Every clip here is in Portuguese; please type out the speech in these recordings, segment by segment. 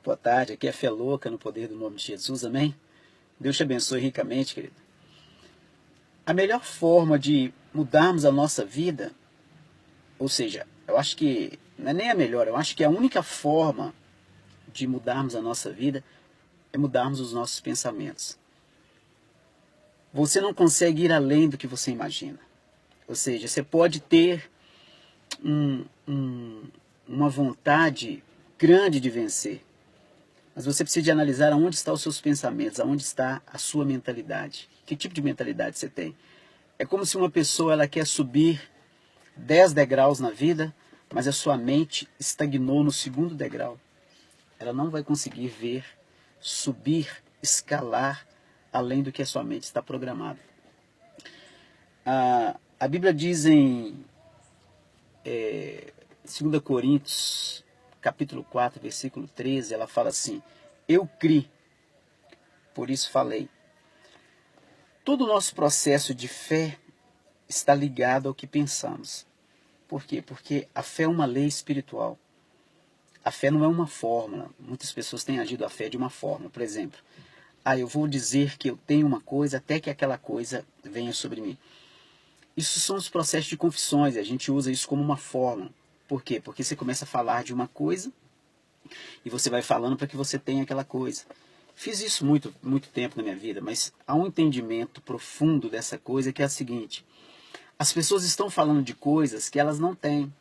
Boa tarde, aqui é Fé Louca no poder do nome de Jesus, amém? Deus te abençoe ricamente, querido. A melhor forma de mudarmos a nossa vida, ou seja, eu acho que, não é nem a melhor, eu acho que a única forma de mudarmos a nossa vida é mudarmos os nossos pensamentos. Você não consegue ir além do que você imagina. Ou seja, você pode ter uma vontade grande de vencer, mas você precisa de analisar aonde estão os seus pensamentos, aonde está a sua mentalidade. Que tipo de mentalidade você tem? É como se uma pessoa ela quer subir 10 degraus na vida, mas a sua mente estagnou no segundo degrau. Ela não vai conseguir ver, subir, escalar além do que a sua mente está programada. A Bíblia diz em 2 Coríntios, capítulo 4, versículo 13, ela fala assim: eu criei, por isso falei. Todo o nosso processo de fé está ligado ao que pensamos. Por quê? Porque a fé é uma lei espiritual. A fé não é uma fórmula. Muitas pessoas têm agido a fé de uma forma. Por exemplo, eu vou dizer que eu tenho uma coisa até que aquela coisa venha sobre mim. Isso são os processos de confissões, e a gente usa isso como uma fórmula. Por quê? Porque você começa a falar de uma coisa e você vai falando para que você tenha aquela coisa. Fiz isso muito tempo na minha vida, mas há um entendimento profundo dessa coisa que é a seguinte: as pessoas estão falando de coisas que elas não têm.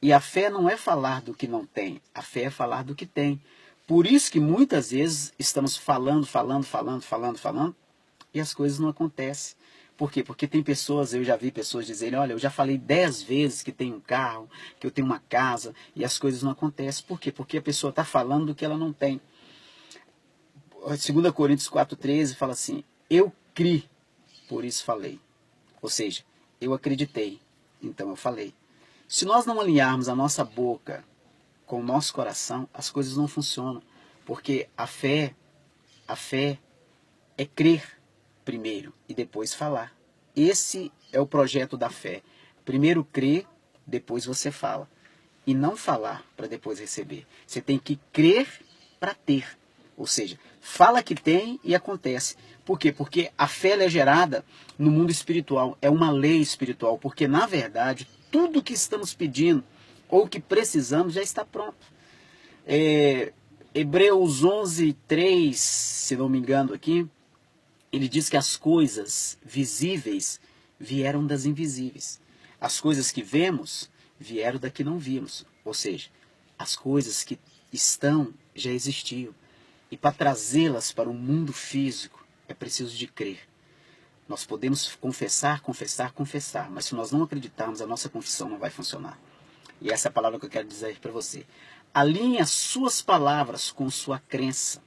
E a fé não é falar do que não tem, a fé é falar do que tem. Por isso que muitas vezes estamos falando, e as coisas não acontecem. Por quê? Porque tem pessoas, eu já vi pessoas dizerem: olha, eu já falei 10 vezes que tenho um carro, que eu tenho uma casa, e as coisas não acontecem. Por quê? Porque a pessoa está falando do que ela não tem. 2 Coríntios 4,13 fala assim: eu criei, por isso falei. Ou seja, eu acreditei, então eu falei. Se nós não alinharmos a nossa boca com o nosso coração, as coisas não funcionam. Porque a fé é crer primeiro e depois falar. Esse é o projeto da fé. Primeiro crer, depois você fala. E não falar para depois receber. Você tem que crer para ter. Ou seja, fala que tem e acontece. Por quê? Porque a fé é gerada no mundo espiritual. É uma lei espiritual. Porque, na verdade, tudo que estamos pedindo ou que precisamos já está pronto. Hebreus 11:3, se não me engano aqui, ele diz que as coisas visíveis vieram das invisíveis. As coisas que vemos vieram da que não vimos. Ou seja, as coisas que estão já existiam. E para trazê-las para o mundo físico é preciso de crer. Nós podemos confessar, mas se nós não acreditarmos, a nossa confissão não vai funcionar. E essa é a palavra que eu quero dizer para você. Alinhe as suas palavras com sua crença.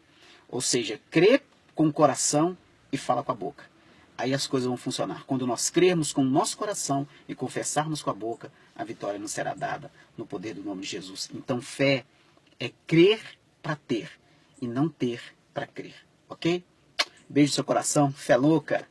Ou seja, crê com o coração e fala com a boca. Aí as coisas vão funcionar. Quando nós crermos com o nosso coração e confessarmos com a boca, a vitória nos será dada no poder do nome de Jesus. Então fé é crer para ter e não ter para crer. Ok? Beijo no seu coração. Fé louca.